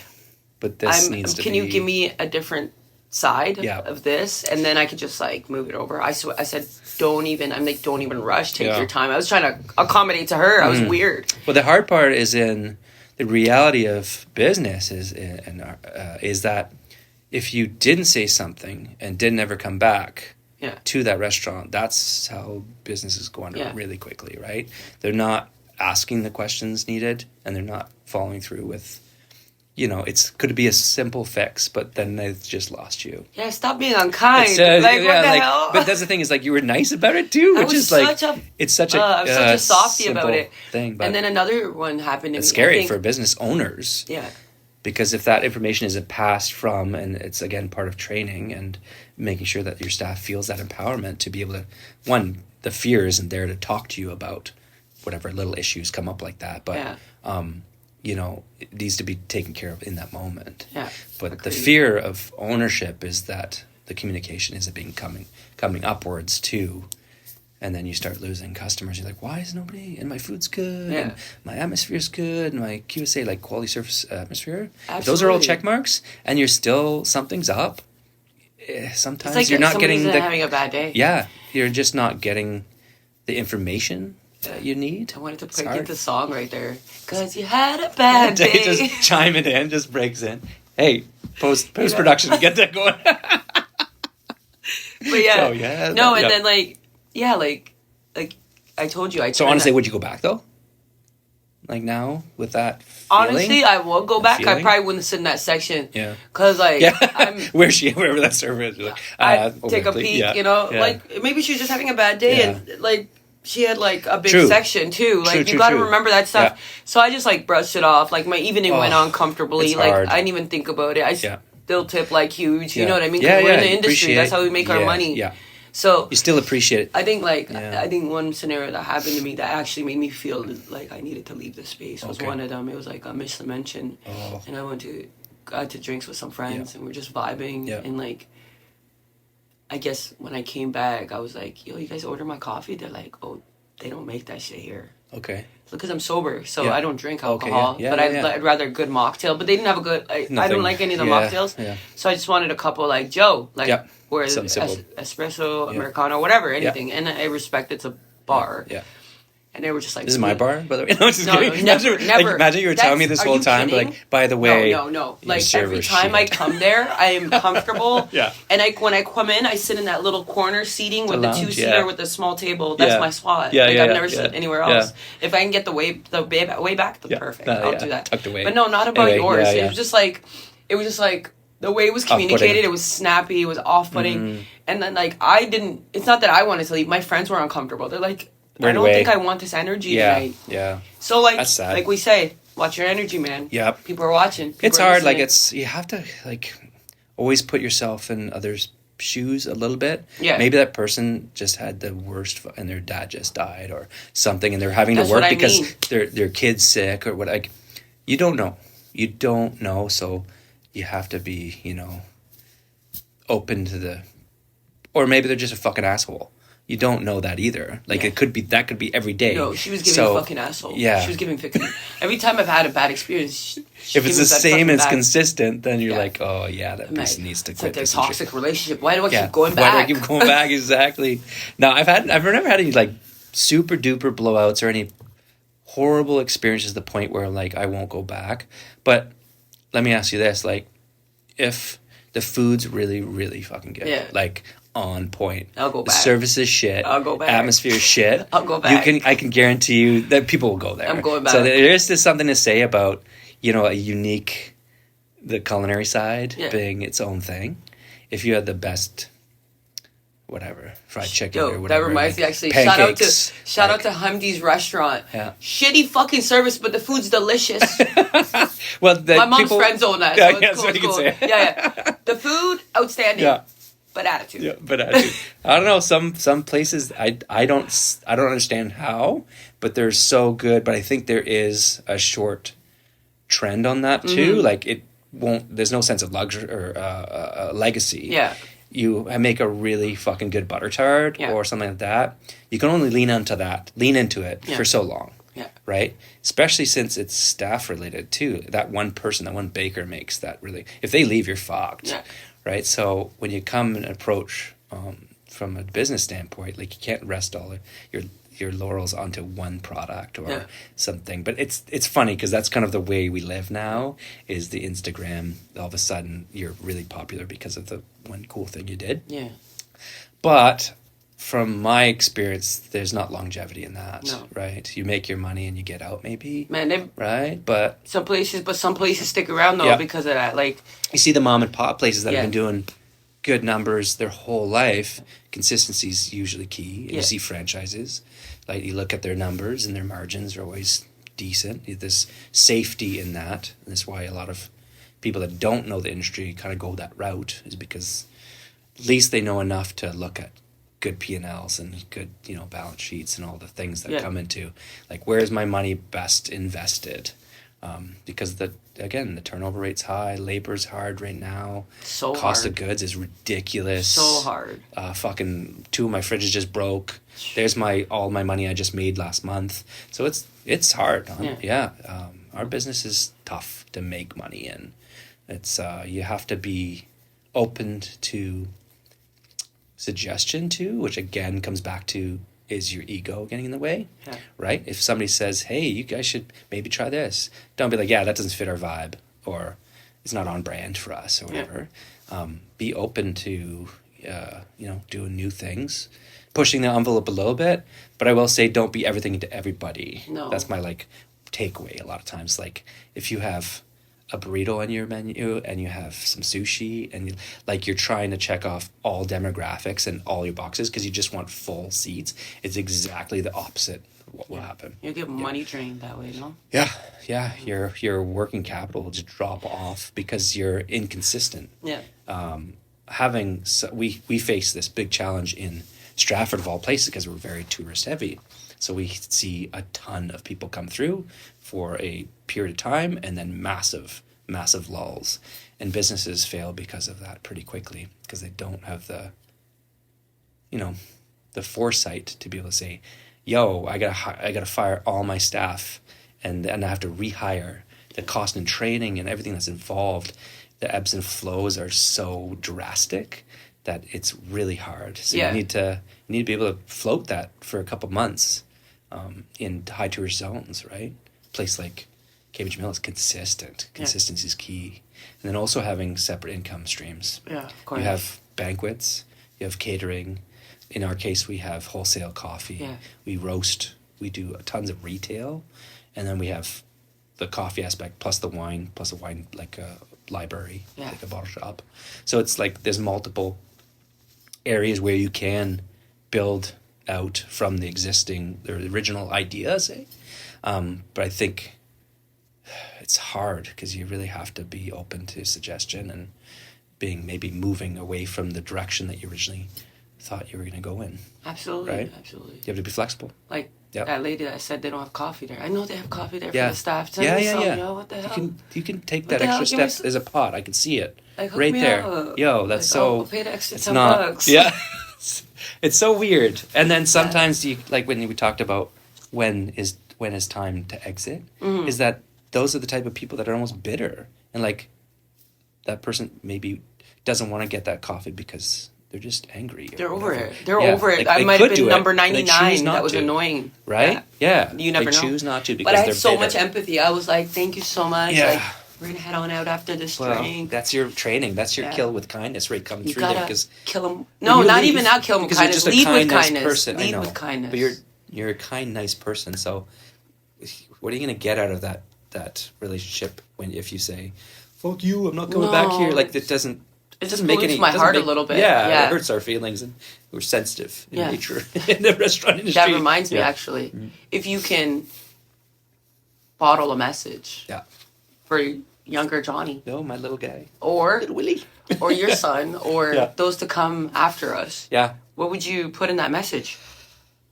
But this needs to be. Can you give me a different side of this, and then I could just like move it over. I said, don't even rush, take your time. I was trying to accommodate to her. I was weird. Well, the hard part is in the reality of business is that if you didn't say something and didn't ever come back to that restaurant, that's how businesses go under really quickly, right? They're not asking the questions needed, and they're not following through with could be a simple fix, but then they've just lost you. Yeah, stop being unkind. What the hell? But that's the thing, is like you were nice about it too, which is like it's such a softy about it. Thing, but and then another one happened to me. It's scary for business owners. Yeah. Because if that information isn't passed from, and it's again part of training and making sure that your staff feels that empowerment to be able to, the fear isn't there to talk to you about whatever little issues come up like that, but it needs to be taken care of in that moment. Yeah. But the fear of ownership is that the communication isn't coming upwards too, and then you start losing customers. You're like, why is nobody? And my food's good. Yeah. And my atmosphere's good. And my QSA, like quality service atmosphere. Absolutely. If those are all check marks, and you're still something's up. Sometimes it's like you're not getting having a bad day. Yeah, you're just not getting the information that you need. I wanted to get the song right there. Cause you had a bad day. Just chime it in, just breaks in. Hey, post production, get that going. But yeah, then like I told you, So honestly, would you go back though? Like now with that feeling? Honestly, I will go back. I probably wouldn't sit in that section. Yeah. Cause like wherever that server is. Like, I take a peek, like maybe she was just having a bad day and like. She had like a big section too. Like you got to remember that stuff. Yeah. So I just like brushed it off. Like my evening went on comfortably. Like hard. I didn't even think about it. I still tip like huge. You know what I mean? Cause we're in the industry. That's how we make our money. Yeah. So you still appreciate it. I think I think one scenario that happened to me that actually made me feel like I needed to leave the space was one of them. It was like a Miss Dimension, and I got to drinks with some friends and we're just vibing and like. I guess when I came back, I was like, yo, you guys order my coffee? They're like, oh, they don't make that shit here. Okay. Because I'm sober, so Yeah. I don't drink Okay, alcohol. yeah. But Yeah, I'd rather a good mocktail. But they didn't have a good. I Nothing. don't like any of the Yeah, mocktails. yeah. So I just wanted a couple like Joe, like Yep. where Something simple. espresso, Yeah. Americano, whatever, anything. And I respect it's a bar. Yeah. And they were just like, This is my bar, by the way. No, just No, kidding. never. Imagine you were telling me this Are whole you time, kidding? like, by the way. No. Like server every time I shit. come there, I am comfortable. Yeah. And when I come in, I sit in that little corner seating with the lounge, 2-seater yeah. with the small table. That's Yeah. my spot. Yeah, Like yeah, I've yeah, never yeah. sit anywhere Yeah. else. If I can get the way back, then perfect. I'll do that. Tucked away. But no, not about Anyway, yours. yeah, yeah. It was just like the way it was communicated, it was snappy, it was off-putting. And then like it's not that I wanted to leave. My friends were uncomfortable. They're like, I don't think I want this energy tonight. Yeah. So like, That's sad. like we say, watch your energy, man. Yep. People are watching. People It's are hard. Like listening. you have to like always put yourself in others' shoes a little bit. Yeah. Maybe that person just had the worst, and their dad just died or something, and they're having That's to work what I because mean. their kid's sick or what. Like, you don't know. You don't know. So you have to be, open to or maybe they're just a fucking asshole. You don't know that either. Like that could be every day. No, she was giving a fucking asshole. Yeah. She was giving fucking. Every time I've had a bad experience, she If it's the gives that same fucking as bad- consistent, then you're Yeah. like, oh yeah, that person needs to It's quit like their this and shit. toxic relationship. Why do I Yeah. keep going Why back? do I keep going back? Exactly. No, I've never had any like super duper blowouts or any horrible experiences to the point where like I won't go back. But let me ask you this: like, if the food's really, really fucking good, like on point, I'll go the back. service is shit, I'll go back. atmosphere is shit, I'll go back. I can guarantee you that people will go there. I'm going back. So there is just something to say about a unique, the culinary side being its own thing. If you had the best, whatever, fried chicken or whatever. That reminds me, actually. Pancakes, Shout out to Hamdi's restaurant. Yeah. Shitty fucking service, but the food's delicious. Well, My mom's friends own that. Yeah, So it's yeah, cool, so you it's can cool. say. Yeah. The food, outstanding. Yeah. But attitude. Yeah, but I don't know. Some places I don't understand how, but they're so good. But I think there is a short trend on that too. Mm-hmm. Like it won't. There's no sense of luxury or legacy. Yeah. You make a really fucking good butter tart or something like that. You can only lean into it for so long. Yeah. Right? Especially since it's staff related too. That one person, that one baker makes that really. If they leave, you're fucked. Yeah. Right? So when you come and approach from a business standpoint, like you can't rest all your laurels onto one product or something. But it's funny because that's kind of the way we live now. Is the Instagram all of a sudden you're really popular because of the one cool thing you did. Yeah. But from my experience, there's not longevity in that. No. Right? You make your money and you get out maybe. Man, Right? But some places stick around though because of that. Like you see the mom and pop places that have been doing good numbers their whole life. Consistency is usually key. And you see franchises, like you look at their numbers and their margins are always decent. There's safety in that. And that's why a lot of people that don't know the industry kind of go that route, is because at least they know enough to look at good P&Ls and good, balance sheets and all the things that come into, like, where is my money best invested? Because the turnover rate's high, labor's hard right now. So Cost hard. of goods is ridiculous. So hard. Fucking 2 of my fridges just broke. There's all my money I just made last month. So it's hard. Our business is tough to make money in. It's you have to be open to suggestion too, which again comes back to, is your ego getting in the way? Yeah. Right? If somebody says, hey, you guys should maybe try this, don't be like, yeah, that doesn't fit our vibe, or it's not on brand for us, or whatever. Be open to doing new things, pushing the envelope a little bit. But I will say, don't be everything to everybody. No. That's my takeaway a lot of times. Like, if you have a burrito on your menu and you have some sushi and you're trying to check off all demographics and all your boxes because you just want full seats, it's exactly the opposite of what will happen. You get money drained that way, no? Yeah. Your working capital will just drop off because you're inconsistent. Yeah. We face this big challenge in Stratford of all places because we're very tourist heavy. So we see a ton of people come through for a period of time and then massive lulls. And businesses fail because of that pretty quickly, because they don't have the foresight to be able to say, I gotta fire all my staff, and I have to rehire. The cost in training and everything that's involved, the ebbs and flows are so drastic that it's really hard. So you need to be able to float that for a couple months in high tourist zones, right? A place like Cambridge Mill is consistent. Consistency is key. And then also having separate income streams. Yeah, of course. You have banquets, you have catering. In our case, we have wholesale coffee. Yeah. We roast. We do tons of retail. And then we have the coffee aspect plus a wine like a library, like a bottle shop. So it's like there's multiple areas where you can build out from the original idea, say. But I think it's hard because you really have to be open to suggestion and maybe moving away from the direction that you originally thought you were going to go in. Absolutely, right? Absolutely. You have to be flexible. Like that lady that said they don't have coffee there. I know they have coffee there for the staff. Yeah. What the hell? You can take that extra step. There's a pot. I can see it right there. Up. Yo, that's so. I'll pay the extra $10. $10. Yeah, it's so weird. And then sometimes you like when we talked about when is time to exit. Is that those are the type of people that are almost bitter and like that person maybe doesn't want to get that coffee because they're just angry. They're over it. They're over it. I might have been number 99. That was annoying. Right? Yeah. You never know. They choose not to because they're bitter. But I had so much empathy. I was like, thank you so much. Yeah. Like, we're going to head on out after this drink. That's your training. That's your kill with kindness right coming through there. Because kill them. No, not even now kill them with kindness. Lead with kindness. Person. Lead with kindness. But you're a kind, nice person. So what are you going to get out of that relationship if you say, fuck you, I'm not coming back here? Like, it doesn't make any. My heart a little bit. Yeah, it hurts our feelings, and we're sensitive in nature in the restaurant industry. That reminds me, actually, if you can bottle a message for younger Jonny. No, my little guy. Or little Willie. Or your son, or those to come after us. Yeah. What would you put in that message?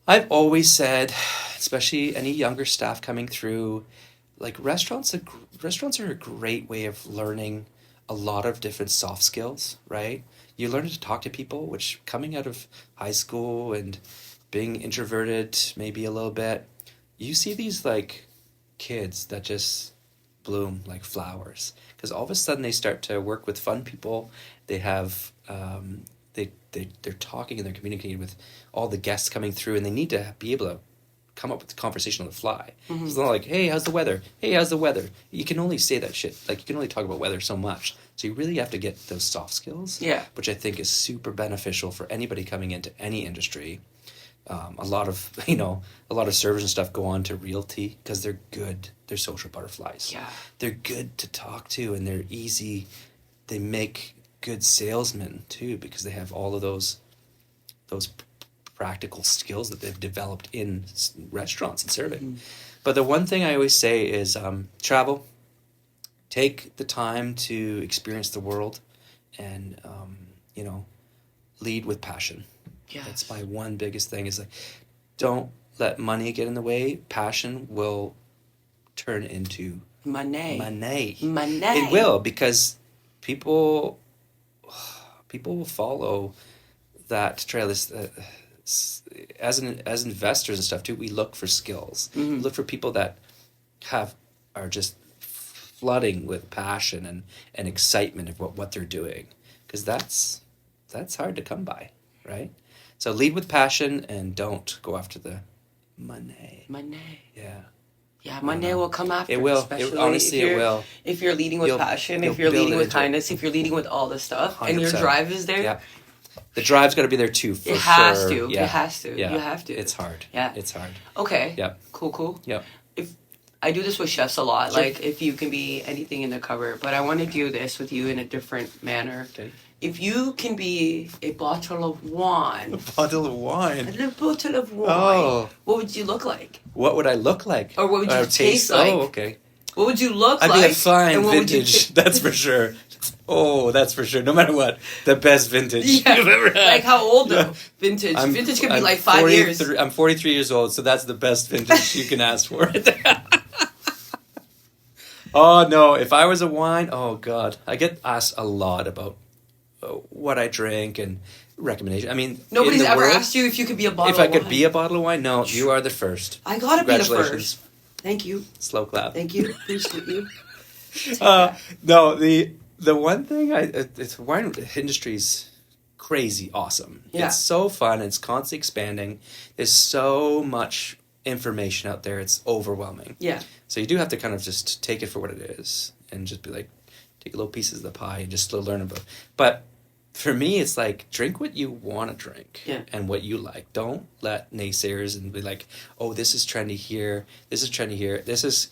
I've always said, especially any younger staff coming through, like restaurants are a great way of learning a lot of different soft skills, right? You learn to talk to people, which coming out of high school and being introverted maybe a little bit, you see these like kids that just bloom like flowers because all of a sudden they start to work with fun people. They have they're talking and they're communicating with all the guests coming through, and they need to be able to come up with the conversation on the fly. It's not like, hey, how's the weather? Hey, how's the weather? You can only say that shit. Like, you can only talk about weather so much. So you really have to get those soft skills, which I think is super beneficial for anybody coming into any industry. A lot of servers and stuff go on to realty because they're good. They're social butterflies. Yeah. They're good to talk to, and they're easy. They make good salesmen too because they have all of those practical skills that they've developed in restaurants and serving. But the one thing I always say is travel. Take the time to experience the world and, lead with passion. Yeah, that's my one biggest thing is like, don't let money get in the way. Passion will turn into money. It will, because people will follow that trail. As investors and stuff too, we look for skills. We look for people that are just flooding with passion and excitement of what they're doing, because that's hard to come by, right? So lead with passion and don't go after the money. Yeah, money will come after. It will. Honestly, it will. If you're leading with passion, if you're leading with kindness, if you're leading with all this stuff, 100%. And your drive is there. Yeah. The drive's got to be there too. It has to. Yeah. It has to. Yeah. You have to. It's hard. Yeah. It's hard. Okay. Yep. Cool. Yep. If I do this with chefs a lot, sure. Like if you can be anything in the cupboard, but I want to do this with you in a different manner. Okay. If you can be a bottle of wine. A bottle of wine? A little bottle of wine. Oh. What would you look like? What would I look like? Or what would you taste like? Oh, okay. What would you look like? I'd be a fine vintage, that's for sure. Oh, that's for sure. No matter what. The best vintage you've ever had. Like how old though? Vintage. Vintage could be like 5 years. I'm 43 years old, so that's the best vintage you can ask for. Oh, no. If I was a wine, oh, God. I get asked a lot about what I drink and recommendation. I mean, nobody's ever asked you if you could be a bottle of wine. If I could be a bottle of wine? No, you are the first. I gotta be the first. Thank you. Slow clap. Thank you. Appreciate you. No, the one thing it's wine industry's crazy awesome. Yeah. It's so fun. It's constantly expanding. There's so much information out there. It's overwhelming. Yeah. So you do have to kind of just take it for what it is and just be like, take little pieces of the pie and just learn about it. But for me, it's like, drink what you want to drink and what you like. Don't let naysayers and be like, oh, this is trendy here. This is trendy here. This is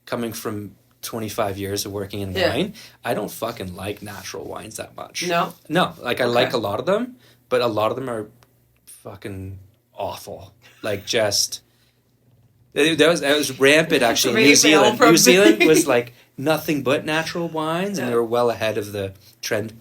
coming from 25 years of working in wine. I don't fucking like natural wines that much. No? No. Like, I like a lot of them, but a lot of them are fucking awful. Like, just... That was rampant, actually, in New Zealand. New Zealand was like nothing but natural wines, and they were well ahead of the trend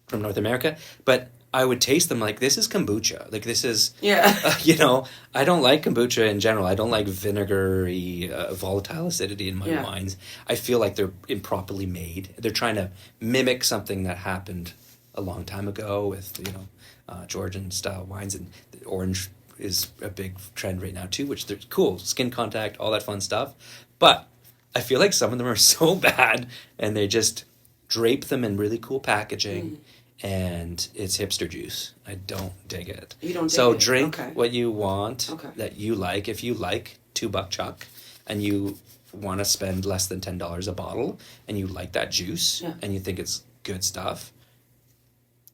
from North America. But I would taste them like, this is kombucha. Like, this is... you know, I don't like kombucha in general. I don't like vinegary, volatile acidity in my wines. I feel like they're improperly made. They're trying to mimic something that happened a long time ago with, you know, Georgian-style wines. And orange is a big trend right now, too, which they're cool. Skin contact, all that fun stuff. But I feel like some of them are so bad, and they just drape them in really cool packaging. And it's hipster juice. I don't dig it. You don't dig it? So drink what you want that you like. If you like $2 chuck and you want to spend less than $10 a bottle and you like that juice and you think it's good stuff,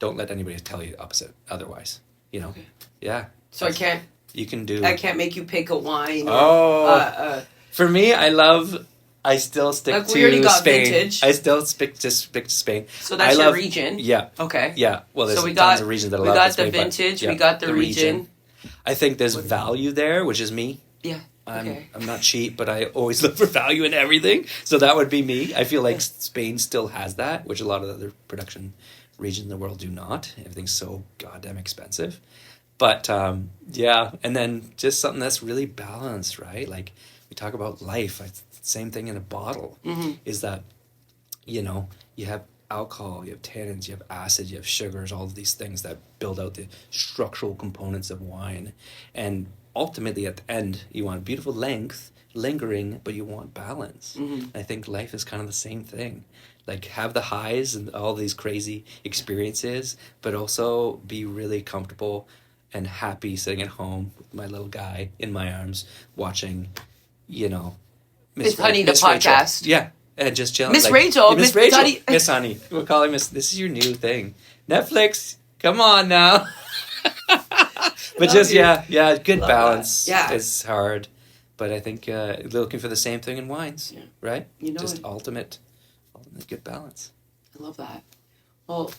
don't let anybody tell you opposite otherwise. You know? Yeah. So I can't... You can do... I can't make you pick a wine. For me, I still stick like to we already got Spain. Vintage. I still stick to Spain. So that's your region? Yeah. Okay. Yeah. Well, there's tons of regions that I love. We got the vintage, we got the region. I think there's value there, which is me. Yeah. I'm not cheap, but I always look for value in everything. So that would be me. I feel like Spain still has that, which a lot of other production regions in the world do not. Everything's so goddamn expensive. But, yeah. And then just something that's really balanced, right? Like, we talk about life. Same thing in a bottle is that, you know, you have alcohol, you have tannins, you have acid, you have sugars, all of these things that build out the structural components of wine. And ultimately, at the end, you want beautiful length, lingering, but you want balance. I think life is kind of the same thing. Like, have the highs and all these crazy experiences, but also be really comfortable and happy sitting at home with my little guy in my arms watching, you know, Miss Honey, the podcast. Yeah, and just chilling. Miss Rachel. Miss Rachel. Miss Honey. We'll call her Miss. This is your new thing. Netflix. Come on now. But just, good balance. Yeah. It's hard. But I think looking for the same thing in wines, right? You know just ultimate good balance. I love that. Well,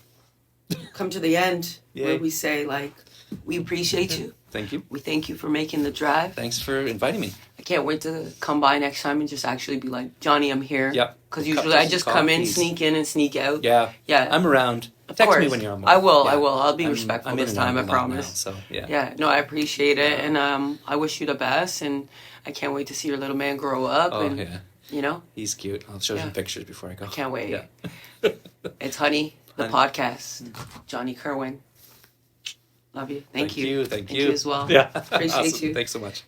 come to the end where we say, like, we appreciate you. Thank you. We thank you for making the drive. Thanks for inviting me. I can't wait to come by next time and just actually be like, Johnny, I'm here. Yep. Because usually I just come in, sneak in, and sneak out. Yeah. Yeah. I'm around. Text me when you're on. I will. I'll be respectful this time, I promise. Now, so, yeah. Yeah. No, I appreciate it. And I wish you the best. And I can't wait to see your little man grow up. Oh, and, yeah. You know? He's cute. I'll show you some pictures before I go. I can't wait. Yeah. It's Honey, the podcast. Jonny Kirwin. Love you. Thank you. Thank you. Thank you as well. Yeah. Appreciate Awesome. you. Thanks so much.